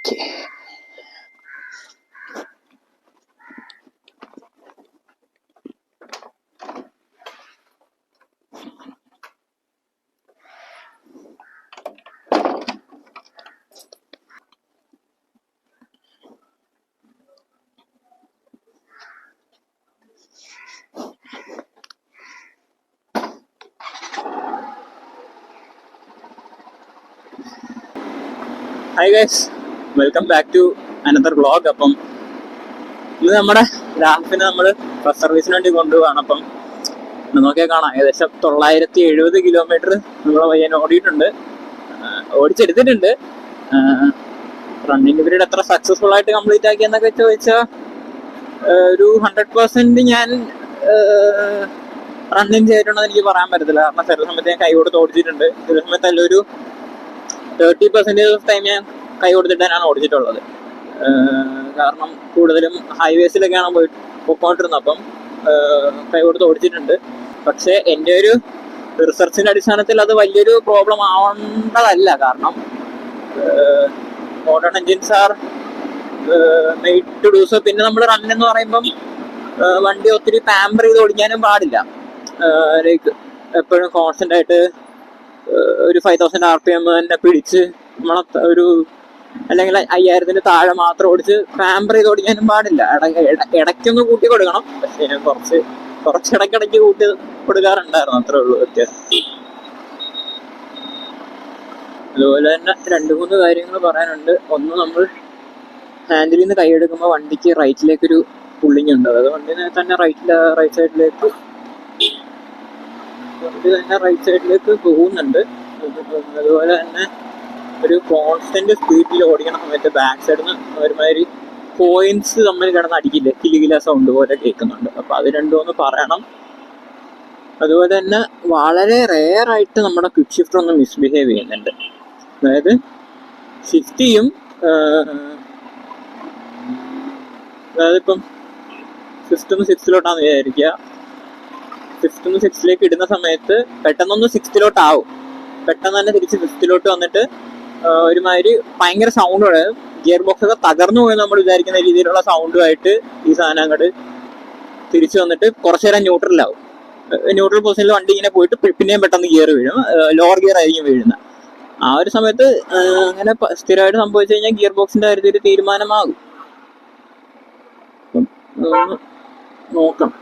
Hi guys, welcome back to another vlog. അപ്പം ഇത് നമ്മുടെ ലാഫിനെ നമ്മൾ ബസ് സർവീസിന് വേണ്ടി കൊണ്ടുപോവാണ്. അപ്പം നോക്കിയാൽ കാണാം, ഏകദേശം 970 കിലോമീറ്റർ നമ്മളെ പയ്യൻ ഓടിച്ചെടുത്തിട്ടുണ്ട്. റണ്ണിങ് പീരീഡ് എത്ര സക്സസ്ഫുൾ ആയിട്ട് കംപ്ലീറ്റ് ആക്കിയെന്നൊക്കെ ചോദിച്ചാൽ ഒരു 100% ഞാൻ റണ്ണിങ് ചെയ്തിട്ടുണ്ടെന്ന് എനിക്ക് പറയാൻ പറ്റത്തില്ല. കാരണം ചില സമയത്ത് ഞാൻ കൈ കൊടുത്ത് ഓടിച്ചിട്ടുണ്ട്, ചില സമയത്ത് ഒരു 30% ഓഫ് ടൈം ഞാൻ കൈ കൊടുത്തിട്ടാണ് ഓടിച്ചിട്ടുള്ളത്. കാരണം കൂടുതലും ഹൈവേസിലൊക്കെയാണ് പോയിക്കൊണ്ടിരുന്നത്. അപ്പം കൈ കൊടുത്ത് ഓടിച്ചിട്ടുണ്ട്. പക്ഷെ എൻ്റെ ഒരു റിസർച്ചിന്റെ അടിസ്ഥാനത്തിൽ അത് വലിയൊരു പ്രോബ്ലം ആവേണ്ടതല്ല. കാരണം modern engines are made to do so. പിന്നെ നമ്മൾ റൺ എന്ന് പറയുമ്പം വണ്ടി ഒത്തിരി പാമ്പർ ചെയ്ത് ഓടിക്കാനും പാടില്ല. ലൈക്ക് എപ്പോഴും കോൺസ്റ്റന്റ് ആയിട്ട് ഒരു 5000 RPM തന്നെ പിടിച്ച് നമ്മളെ ഒരു അല്ലെങ്കിൽ 5000 താഴെ മാത്രം ഓടിച്ച് പാമ്പർ ചെയ്ത് ഓടിക്കാനും പാടില്ല. ഇടയ്ക്കൊന്ന് കൂട്ടി കൊടുക്കണം. പക്ഷെ ഞാൻ കുറച്ചിടയ്ക്കിടയ്ക്ക് കൂട്ടി കൊടുക്കാറുണ്ടായിരുന്നു, അത്രേ ഉള്ളൂ വ്യത്യാസം. അതുപോലെ തന്നെ 2-3 കാര്യങ്ങൾ പറയാനുണ്ട്. ഒന്ന്, നമ്മൾ ഹാൻഡിലിൽ നിന്ന് കൈയെടുക്കുമ്പോൾ വണ്ടിക്ക് റൈറ്റിലേക്കൊരു പുള്ളിങ് ഉണ്ട്. അത് വണ്ടി തന്നെ റൈറ്റ് സൈഡിലേക്ക് പോകുന്നുണ്ട്. അതുപോലെ തന്നെ ഒരു കോൺസ്റ്റന്റ് സ്പീഡിൽ ഓടിക്കണ സമയത്ത് ബാക്ക് സൈഡിൽ നിന്ന് ഒരുമാതിരി പോയിന്റ്സ് തമ്മിൽ കിടന്ന് അടിക്കില്ല, കിലുകില സൗണ്ട് പോലെ കേൾക്കുന്നുണ്ട്. അപ്പൊ അത് രണ്ടും ഒന്ന് പറയണം. അതുപോലെ തന്നെ വളരെ റെയർ ആയിട്ട് നമ്മുടെ ക്വിക്ക് ഷിഫ്റ്റർ ഒന്ന് മിസ്ബിഹേവ് ചെയ്യുന്നുണ്ട്. അതായത് ഷിഫ്റ്റ് ചെയ്യും, അതായത് ഇപ്പം 5th നിന്ന് 6th വിചാരിക്കുക. 5th നിന്ന് 6th ഇടുന്ന സമയത്ത് പെട്ടെന്നൊന്ന് 6th ആവും, പെട്ടെന്ന് തന്നെ തിരിച്ച് 5th വന്നിട്ട് ഒരുമാതിരി ഭയങ്കര സൗണ്ട്, ഗിയർ ബോക്സ് ഒക്കെ തകർന്നു പോയി നമ്മൾ വിചാരിക്കുന്ന രീതിയിലുള്ള സൗണ്ടുമായിട്ട് ഈ സാധനം അങ്ങോട്ട് തിരിച്ചു വന്നിട്ട് കുറച്ചു നേരം ന്യൂട്രലാവും. ന്യൂട്രൽ പൊസിഷനിൽ വണ്ടി ഇങ്ങനെ പോയിട്ട് പിന്നെയും പെട്ടെന്ന് ഗിയർ വീഴും, ലോവർ ഗിയർ ആയിരിക്കും വീഴുന്നത്. ആ ഒരു സമയത്ത് അങ്ങനെ സ്ഥിരമായിട്ട് സംഭവിച്ചു കഴിഞ്ഞാൽ ഗിയർ ബോക്സിന്റെ കാര്യത്തിൽ ഒരു തീരുമാനമാകും. നോക്കണം.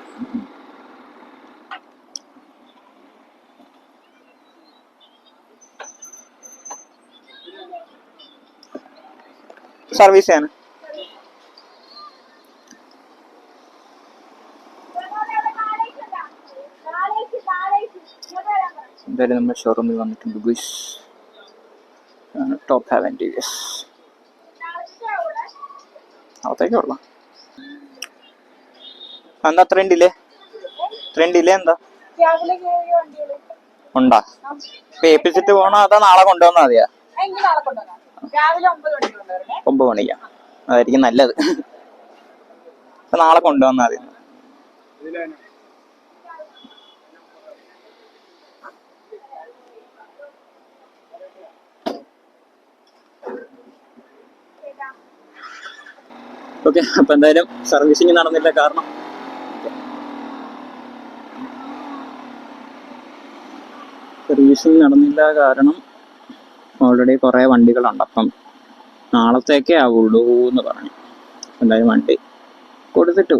സർവീസ് ചെയ്യാൻ എന്തായാലും നമ്മൾ ഷോറൂമിൽ വന്നിട്ടുണ്ട്. ഗുയ്സ് ടോപ്പ് ഹാവൻ TVS അകത്തേക്കേ ഉള്ളു. എന്താ അത്രയും ഡിലേ എന്താ ഉണ്ടാ? ഇപ്പൊ ഏൽപ്പിച്ചിട്ട് പോണോ അതോ നാളെ കൊണ്ടുവന്നാ മതിയാ? 9 മണിക്കാ, അതായിരിക്കും നല്ലത്. അപ്പൊ നാളെ കൊണ്ടുവന്നാ മതി. ഓക്കെ, അപ്പൊ എന്തായാലും സർവീസിങ് നടന്നില്ല. കാരണം ഓൾറെഡി കുറെ വണ്ടികളുണ്ട്. അപ്പം നാളത്തേക്കേ ആവുള്ളൂ എന്ന് പറഞ്ഞു. എന്തായാലും വണ്ടി കൊടുത്തിട്ട്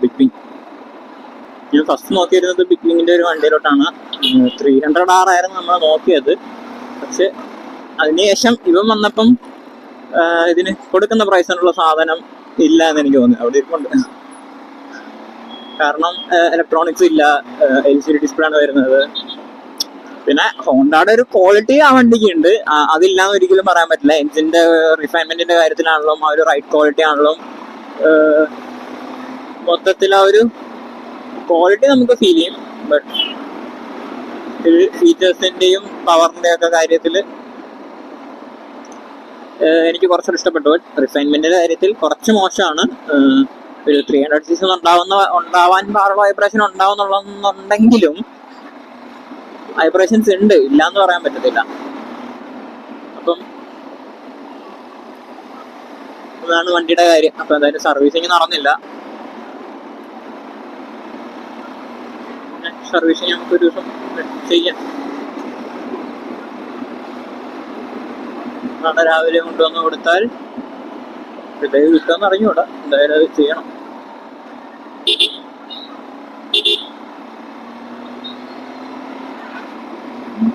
ബിഗ് വിങ്. ഞാൻ ഫസ്റ്റ് നോക്കിയിരുന്നത് ബിഗ് വിങ്ങിന്റെ ഒരു വണ്ടിയിലോട്ടാണ്. 300R ആയിരുന്നു നമ്മൾ നോക്കിയത്. പക്ഷെ അതിനുശേഷം ഇവൻ വന്നപ്പം ഇതിന് കൊടുക്കുന്ന പ്രൈസിനുള്ള സാധനം ഇല്ല എന്ന് എനിക്ക് തോന്നി. അവിടെ ഇരിപ്പുണ്ട്. കാരണം ഇലക്ട്രോണിക്സ് ഇല്ല, LCD ഡിസ്പ്ലേ ആണ് വരുന്നത്. പിന്നെ ഹോണ്ടയുടെ ഒരു ക്വാളിറ്റി ആ വണ്ടിക്ക് ഉണ്ട്, അതില്ലാന്ന് ഒരിക്കലും പറയാൻ പറ്റില്ല. എഞ്ചിന്റെ റിഫൈൻമെന്റിന്റെ കാര്യത്തിലാണല്ലോ, ആ ഒരു റൈറ്റ് ക്വാളിറ്റി ആണല്ലോ, മൊത്തത്തിൽ ആ ഒരു ക്വാളിറ്റി നമുക്ക് ഫീൽ ചെയ്യും. ബട്ട് ഫീച്ചേഴ്സിന്റെയും പവറിന്റെ ഒക്കെ കാര്യത്തിൽ എനിക്ക് കുറച്ചുകൂടി ഇഷ്ടപ്പെട്ടു. റിഫൈൻമെന്റിന്റെ കാര്യത്തിൽ കുറച്ച് മോശമാണ്. ഒരു 300cc ഉണ്ടാവാൻ പാടുള്ള വൈബ്രേഷൻ ഉണ്ടാവുന്നുണ്ടെങ്കിലും വൈബ്രേഷൻസ് ഉണ്ട്, ഇല്ല എന്ന് പറയാൻ പറ്റത്തില്ല. അപ്പം അതാണ് വണ്ടിയുടെ കാര്യം. അപ്പൊ എന്തായാലും സർവീസിങ് നടന്നില്ല. സർവീസിങ് നമുക്ക് ഒരു ദിവസം ചെയ്യാം. നാളെ രാവിലെ കൊണ്ടുവന്ന് കൊടുത്താൽ കിട്ടുമെന്ന് അറിഞ്ഞൂടാ, എന്തായാലും അത് ചെയ്യണം.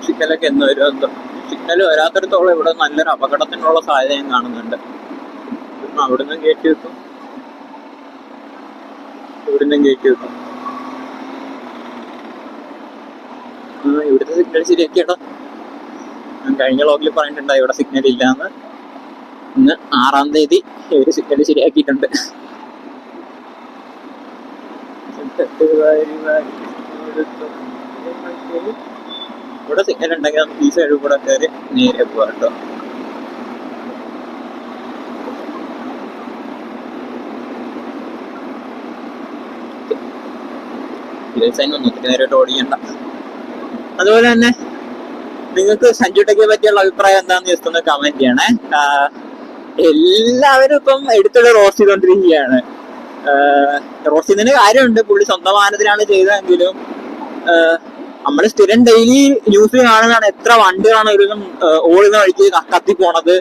സിഗ്നലൊക്കെ എന്ന് വരും എന്തോ. സിഗ്നൽ വരാത്തിടത്തോളം ഇവിടെ നല്ലൊരു അപകടത്തിനുള്ള സാധ്യത ഞാൻ കാണുന്നുണ്ട്. അവിടുന്ന് കയറ്റി വെക്കും, ഇവിടുന്ന് കയറ്റി വെക്കും. ഇവിടുത്തെ സിഗ്നൽ ശരിയാക്കിയാട്ടോ. ഞാൻ കഴിഞ്ഞ വ്ളോഗിൽ പറഞ്ഞിട്ടുണ്ടായി ഇവിടെ സിഗ്നൽ ഇല്ലാന്ന്. ഇന്ന് 6-ാം തീയതി ഒരു സിഗ്നൽ ശരിയാക്കിയിട്ടുണ്ട്. ഇവിടെ സിഗ്നൽ ഉണ്ടെങ്കിൽ നമുക്ക് ഈ സൈഡിൽ കൂടെ കയറി നേരെ പോവാം കേട്ടോ. ഒന്നൊത്തിരി നേരിട്ട് ഓടിക്കണ്ട. അതുപോലെ തന്നെ നിങ്ങൾക്ക് സഞ്ജു ടെക്കിയെ പറ്റിയുള്ള അഭിപ്രായം എന്താണെന്ന് ജസ്റ്റ് ഒന്ന് കമന്റ് ചെയ്യണേ. എല്ലാവരും ഇപ്പം എടുത്തുള്ള റോസ്റ്റ് ചെയ്തോണ്ടിരിക്കുകയാണ്. റോസ്റ്റ് ചെയ്യുന്നതിന് കാര്യമുണ്ട്, പുള്ളി സ്വന്തം വാഹനത്തിലാണ് ചെയ്തതെങ്കിലും നമ്മള് സ്ഥിരം ഡെയിലി ന്യൂസ് കാണുന്നതാണ് എത്ര വണ്ടികളാണ് ഒരു ഓടുന്ന വഴിക്ക് കത്തിപ്പോണത്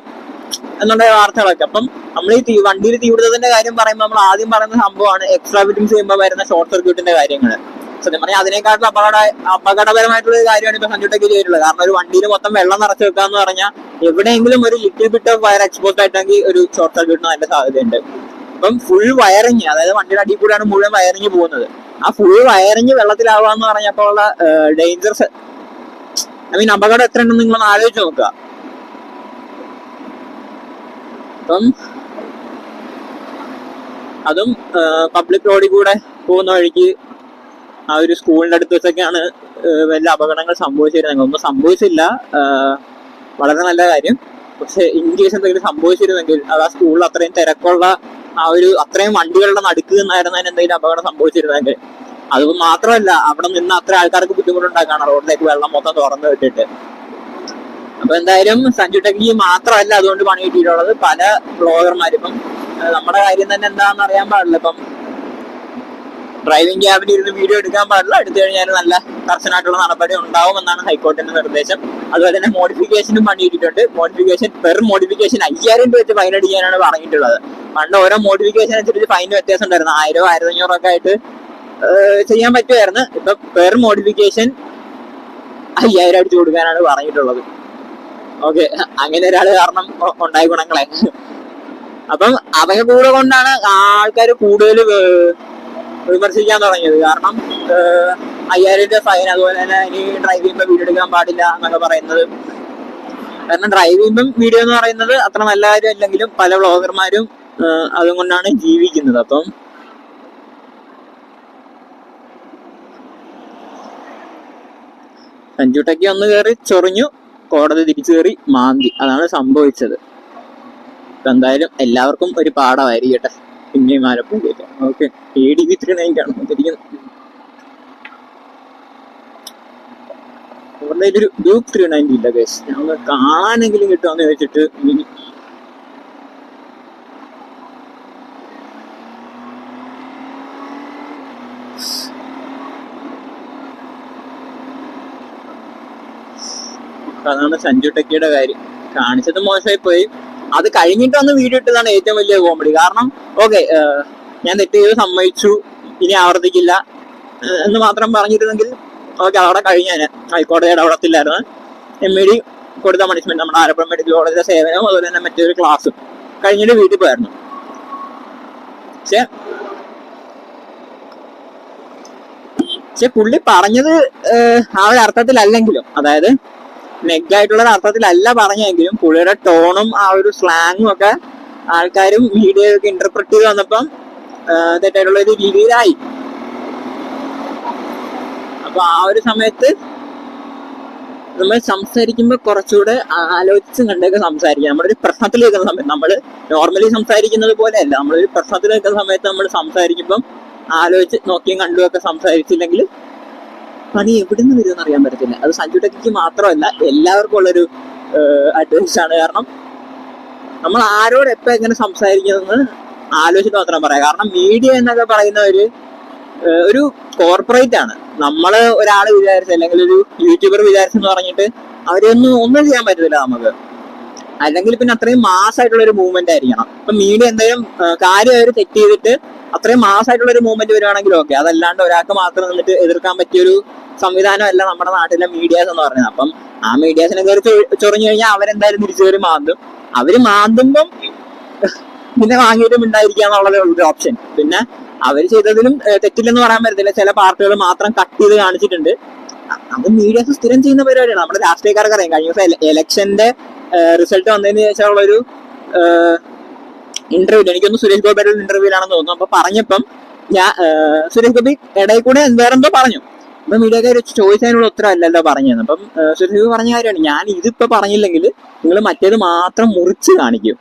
എന്നുള്ള വാർത്തകളൊക്കെ. അപ്പം നമ്മൾ ഈ വണ്ടിയിൽ തീപിടുത്തത്തിന്റെ കാര്യം പറയുമ്പോൾ നമ്മൾ ആദ്യം പറയുന്ന സംഭവമാണ് എക്സ്ട്രാ ഫിറ്റിംഗ്സ് ചെയ്യുമ്പോൾ വരുന്ന ഷോർട്ട് സർക്യൂട്ടിന്റെ കാര്യങ്ങൾ. സത്യം പറഞ്ഞാൽ അതിനേക്കാട്ടും അപകടപരമായിട്ടുള്ള ഒരു കാര്യമാണ് ഇപ്പൊ സഞ്ജു ടെക്കി ചെയ്തിട്ടുള്ളത്. കാരണം ഒരു വണ്ടിയിൽ മൊത്തം വെള്ളം നിറച്ചു വെക്കാന്ന് പറഞ്ഞാൽ എവിടെയെങ്കിലും ഒരു little bit of wire expose ആയിട്ടെങ്കിൽ ഒരു ഷോർട്ട് സർക്യൂട്ടിന് നല്ല സാധ്യതയുണ്ട്. അപ്പം ഫുൾ വയറിങ്, അതായത് വണ്ടിയുടെ അടിയിൽ കൂടെയാണ് മുഴുവൻ വയറിങ് പോകുന്നത്. ആ ഫുൾ വയറിങ് വെള്ളത്തിലാവാന്ന് പറഞ്ഞപ്പോൾ ഉള്ള ഡേഞ്ചർസ്, ഐ മീൻ അപകടം എത്ര ഉണ്ടെന്ന് നിങ്ങളൊന്ന് ആലോചിച്ച് നോക്കുക. അപ്പം അതും പബ്ലിക് റോഡിൽ കൂടെ പോകുന്ന വഴിക്ക് ആ ഒരു സ്കൂളിന്റെ അടുത്ത് വെച്ചൊക്കെയാണ് വലിയ അപകടങ്ങൾ സംഭവിച്ചിരുന്നെങ്കിൽ. ഒന്നും സംഭവിച്ചില്ല, വളരെ നല്ല കാര്യം. പക്ഷെ ഇൻ കേസ് എന്തെങ്കിലും സംഭവിച്ചിരുന്നെങ്കിൽ അത് ആ സ്കൂളിൽ അത്രയും തിരക്കുള്ള ആ ഒരു അത്രയും വണ്ടികളുടെ നടുക്ക് നിന്നായിരുന്നതിന് എന്തെങ്കിലും അപകടം സംഭവിച്ചിരുന്നെങ്കിൽ. അത് മാത്രമല്ല, അവിടെ നിന്ന് അത്ര ആൾക്കാർക്ക് ബുദ്ധിമുട്ടുണ്ടാക്കാണ് റോഡിലേക്ക് വെള്ളം മൊത്തം തുറന്നു വിട്ടിട്ട്. അപ്പൊ എന്തായാലും സഞ്ജു ടെക്കി മാത്രമല്ല അതുകൊണ്ട് പണി കിട്ടിയിട്ടുള്ളത്, പല ബ്ലോഗർമാരും. ഇപ്പം നമ്മുടെ കാര്യം തന്നെ എന്താണെന്ന് അറിയാൻ പാടില്ല. ഇപ്പം ഡ്രൈവിംഗ് ക്യാബിൽ ഇരുന്ന് വീഡിയോ എടുക്കാൻ പാടില്ല, എടുത്തു കഴിഞ്ഞാൽ നല്ല കർശനമായിട്ടുള്ള നടപടി ഉണ്ടാവുമെന്നാണ് ഹൈക്കോടതിന്റെ നിർദ്ദേശം. അതുപോലെ തന്നെ മോഡിഫിക്കേഷനും പണി കിട്ടിയിട്ടുണ്ട്. മോഡിഫിക്കേഷൻ പെർ മോഡിഫിക്കേഷൻ 5000 രൂപ വെച്ച് ഫൈൻ അടിക്കാനാണ് പറഞ്ഞിട്ടുള്ളത്. പണ്ട് ഓരോ മോഡിഫിക്കേഷൻ അനുസരിച്ച് ഫൈൻ വ്യത്യാസം ഉണ്ടായിരുന്നു. 1000, 1500 ഒക്കെ ആയിട്ട് ചെയ്യാൻ പറ്റുമായിരുന്നു. ഇപ്പൊ പെർ മോഡിഫിക്കേഷൻ 5000 അടിച്ചു കൊടുക്കാനാണ് പറഞ്ഞിട്ടുള്ളത്. ഓക്കെ, അങ്ങനെ ഒരാള് കാരണം ഉണ്ടായ ഗുണങ്ങളെ. അപ്പം അതൊക്കെ കൂടെ കൊണ്ടാണ് ആൾക്കാർ കൂടുതൽ വിമർശിക്കാൻ തുടങ്ങിയത്. കാരണം 5000 രൂപ ഫൈൻ, അതുപോലെ തന്നെ ഇനി ഡ്രൈവ് ചെയ്യുമ്പോൾ വീഡിയോ എടുക്കാൻ പാടില്ല എന്നൊക്കെ പറയുന്നത്. കാരണം ഡ്രൈവ് ചെയ്യുമ്പം വീഡിയോ എന്ന് പറയുന്നത് അത്ര നല്ല കാര്യം അല്ലെങ്കിലും പല വ്ളോഗർമാരും അതുകൊണ്ടാണ് ജീവിക്കുന്നത്. അപ്പം സഞ്ജു ടെക്കി ഒന്ന് കയറി ചൊറിഞ്ഞു, കോടതി തിരിച്ചു കയറി മാന്തി, അതാണ് സംഭവിച്ചത്. ഇപ്പൊ എന്തായാലും എല്ലാവർക്കും ഒരു പാഠമായിരിക്കട്ടെ. പിന്നെയും ആലപ്പുഴ ഓക്കെ. ADV 39 ആണ് അവരുടെ ഒരു ഡ്യൂക്ക് 390 ഇല്ല കേസ്. ഞങ്ങൾ കാണാനെങ്കിലും കിട്ടുമെന്ന് ചോദിച്ചിട്ട് അതാണ് സഞ്ജു ടെക്കിയുടെ കാര്യം. കാണിച്ചത് മോശമായി പോയി. അത് കഴിഞ്ഞിട്ട് വന്ന് വീഡിയോ ഇട്ടതാണ് ഏറ്റവും വലിയ കോമഡി. കാരണം ഓക്കെ, ഞാൻ തെറ്റ് ചെയ്ത് സമ്മതിച്ചു, ഇനി ആവർത്തിക്കില്ല എന്ന് മാത്രം പറഞ്ഞിരുന്നെങ്കിൽ ഓക്കെ, അവിടെ കഴിഞ്ഞാന് ഹൈക്കോടതിയുടെ അവിടത്തില്ലായിരുന്നു. MAD കൊടുത്ത പണിഷ്മെന്റ്, നമ്മുടെ ആലപ്പുഴ മെഡിക്കൽ കോളേജിലെ സേവനവും അതുപോലെ തന്നെ മറ്റൊരു ക്ലാസ്സും കഴിഞ്ഞിട്ട് വീട്ടിൽ പോയായിരുന്നു. പക്ഷെ പുള്ളി പറഞ്ഞത് ആ ഒരു അർത്ഥത്തിലല്ലെങ്കിലും, അതായത് നെഗായിട്ടുള്ള അർത്ഥത്തിലല്ല പറഞ്ഞെങ്കിലും പുള്ളിയുടെ ടോണും ആ ഒരു സ്ലാങ്ങും ഒക്കെ ആൾക്കാരും വീഡിയോ ഒക്കെ ഇന്റർപ്രറ്റ് ചെയ്ത് വന്നപ്പം തെറ്റായിട്ടുള്ള ഒരു രീതിയിലായി. അപ്പൊ ആ ഒരു സമയത്ത് നമ്മൾ സംസാരിക്കുമ്പോൾ കുറച്ചുകൂടെ ആലോചിച്ചും കണ്ടൊക്കെ സംസാരിക്കുക. നമ്മളൊരു പ്രശ്നത്തിൽ നിൽക്കുന്ന സമയത്ത്, നമ്മൾ നോർമലി സംസാരിക്കുന്നത് പോലെയല്ല, നമ്മളൊരു പ്രശ്നത്തിൽ നിൽക്കുന്ന സമയത്ത് നമ്മൾ സംസാരിക്കുമ്പം ആലോചിച്ച് നോക്കിയും കണ്ടുമൊക്കെ സംസാരിച്ചില്ലെങ്കിൽ പണി എവിടെ നിന്ന് വരുമെന്ന് അറിയാൻ പറ്റത്തില്ല. അത് സഞ്ജു ടെക്കിക്ക് മാത്രമല്ല, എല്ലാവർക്കും ഉള്ളൊരു അഡ്വൈസ് ആണ്. കാരണം നമ്മൾ ആരോട് എപ്പോൾ എങ്ങനെ സംസാരിക്കുന്നതെന്ന് ആലോചിച്ചിട്ട് മാത്രം പറയാം. കാരണം മീഡിയ എന്നൊക്കെ പറയുന്ന ഒരു കോർപ്പറേറ്റ് ആണ്. നമ്മള് ഒരാൾ വിചാരിച്ച, അല്ലെങ്കിൽ ഒരു യൂട്യൂബർ വിചാരിച്ചെന്ന് പറഞ്ഞിട്ട് ഒന്നും ചെയ്യാൻ പറ്റത്തില്ല നമുക്ക്. അല്ലെങ്കിൽ പിന്നെ അത്രയും മാസമായിട്ടുള്ള ഒരു മൂവ്മെന്റ് ആയിരിക്കണം. ഇപ്പൊ മീഡിയ എന്തെങ്കിലും കാര്യം അവർ തെറ്റ് ചെയ്തിട്ട് അത്രയും മാസമായിട്ടുള്ള ഒരു മൂവ്മെന്റ് വരുവാണെങ്കിൽ ഓക്കെ. അതല്ലാണ്ട് ഒരാൾക്ക് മാത്രം നിന്നിട്ട് എതിർക്കാൻ പറ്റിയൊരു സംവിധാനമല്ല നമ്മുടെ നാട്ടിലെ മീഡിയാസ് എന്ന് പറയുന്നത്. അപ്പം ആ മീഡിയാസിനെ കയറി ചൊറിഞ്ഞു കഴിഞ്ഞാൽ അവരെന്തായാലും തിരിച്ചു കയറി മാന്തും. അവര് മാന്തുമ്പം പിന്നെ വാങ്ങിയിട്ടും ഉണ്ടായിരിക്കുക എന്നുള്ളത് ഒരു ഓപ്ഷൻ. പിന്നെ അവർ ചെയ്തതിലും തെറ്റില്ലെന്ന് പറയാൻ പറ്റത്തില്ല. ചില പാർട്ടികൾ മാത്രം കട്ട് ചെയ്ത് കാണിച്ചിട്ടുണ്ട്. അത് മീഡിയാസ് സ്ഥിരം ചെയ്യുന്ന പരിപാടിയാണ്. നമ്മുടെ രാഷ്ട്രീയക്കാർക്ക് അറിയാം. കഴിഞ്ഞ ദിവസം ഇലക്ഷന്റെ റിസൾട്ട് വന്നതിന് ശേഷമുള്ളൊരു ഇന്റർവ്യൂ, എനിക്കൊന്ന് സുരേഷ് ഗോപിയുടെ ഇന്റർവ്യൂലാണെന്ന് തോന്നുന്നു. അപ്പൊ പറഞ്ഞപ്പം സുരേഷ് ഗോപി ഇടയിൽ കൂടെ വേറെന്തോ പറഞ്ഞു. അപ്പൊ മീഡിയക്കാർ ചോദിച്ചതിനുള്ള ഉത്തരവല്ലല്ലോ പറഞ്ഞത്. അപ്പം സുരേഷ് ഗോപി പറഞ്ഞ കാര്യമാണ്, ഞാൻ ഇതിപ്പോ പറഞ്ഞില്ലെങ്കിൽ നിങ്ങൾ മറ്റേത് മാത്രം മുറിച്ച് കാണിക്കും.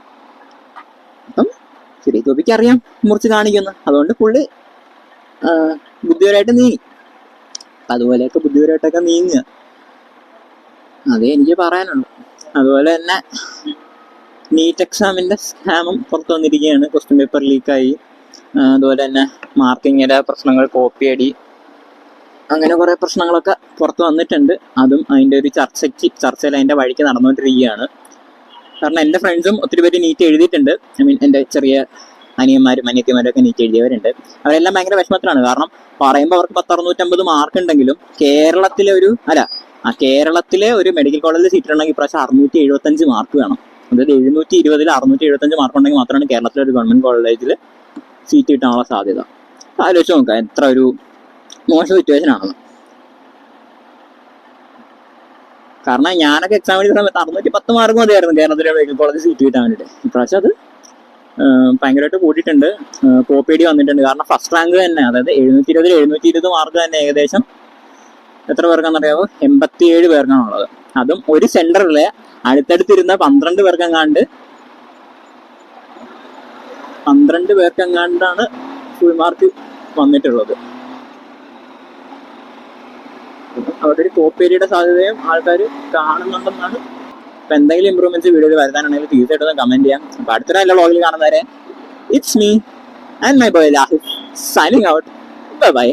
അപ്പം സുരേഷ് ഗോപിക്ക് അറിയാം മുറിച്ച് കാണിക്കുന്നു. അതുകൊണ്ട് പുള്ളി ബുദ്ധിപരമായിട്ട് നീങ്ങി. അതുപോലെയൊക്കെ ബുദ്ധിപരമായിട്ടൊക്കെ നീങ്ങുക, അതേ എനിക്ക് പറയാനുള്ളൂ. അതുപോലെ തന്നെ നീറ്റ് എക്സാമിന്റെ സ്കാമും പുറത്തു വന്നിരിക്കുകയാണ്. ക്വസ്റ്റ്യൻ പേപ്പർ ലീക്കായി. അതുപോലെ തന്നെ മാർക്കിങ്ങിന്റെ പ്രശ്നങ്ങൾ, കോപ്പി അടി, അങ്ങനെ കുറെ പ്രശ്നങ്ങളൊക്കെ പുറത്ത് വന്നിട്ടുണ്ട്. അതും അതിന്റെ ഒരു ചർച്ചയിൽ അതിന്റെ വഴിക്ക് നടന്നുകൊണ്ടിരിക്കുകയാണ്. കാരണം എൻ്റെ ഫ്രണ്ട്സും ഒത്തിരി പേര് നീറ്റ് എഴുതിയിട്ടുണ്ട്. ഐ മീൻ എൻ്റെ ചെറിയ അനിയന്മാരും അനിയത്തിമാരും ഒക്കെ നീറ്റ് എഴുതിയവരുണ്ട്. അവരെല്ലാം ഭയങ്കര വിഷമത്തിലാണ്. കാരണം പറയുമ്പോൾ അവർക്ക് 10-650 മാർക്ക് ഉണ്ടെങ്കിലും കേരളത്തിലെ ഒരു മെഡിക്കൽ കോളേജിൽ സീറ്റ് ഉണ്ടെങ്കിൽ ഇപ്രാവശ്യം 675 മാർക്ക് വേണം. അതായത് 720-ൽ 675 മാർക്ക് ഉണ്ടെങ്കിൽ മാത്രമാണ് കേരളത്തിലെ ഒരു ഗവൺമെന്റ് കോളേജിൽ സീറ്റ് കിട്ടാനുള്ള സാധ്യത. ആലോചിച്ച് നോക്കാം എത്ര ഒരു മോശം സിറ്റുവേഷൻ ആണെന്ന്. കാരണം ഞാനൊക്കെ എക്സാം എഴുതുന്ന സമയത്ത് 610 മാർക്ക് മതിയായിരുന്നു കേരളത്തിലെ മെഡിക്കൽ കോളേജിൽ സീറ്റ് കിട്ടാൻ വേണ്ടിയിട്ട്. ഇപ്രാവശ്യം അത് ഭയങ്കരമായിട്ട് കൂട്ടിയിട്ടുണ്ട്. കോപ്പിയടി വന്നിട്ടുണ്ട്. കാരണം ഫസ്റ്റ് റാങ്ക് തന്നെ, അതായത് 720 മാർക്ക് തന്നെ ഏകദേശം എത്ര പേർക്കാണെന്നറിയാമോ? 87 പേർക്കാണുള്ളത്. അതും ഒരു സെന്ററിലെ അടുത്തടുത്തിരുന്ന 12 പേർക്കെങ്ങാണ്ടാണ് ഫുൾ മാർക്ക് വന്നിട്ടുള്ളത്. അവിടെ ഒരു കോപ്പിയടിയുടെ സാധ്യതയും ആൾക്കാർ കാണുന്നുണ്ടെന്നാണ്. അപ്പൊ എന്തെങ്കിലും ഇമ്പ്രൂവ്മെന്റ്സ് വീഡിയോയിൽ വരുത്താനുണ്ടെങ്കിൽ തീർച്ചയായിട്ടും കമന്റ് ചെയ്യാം. അപ്പൊ അടുത്ത നല്ല വ്ളോഗിൽ കാണുന്നവരെ it's me and my boy Lahif signing out. Bye by.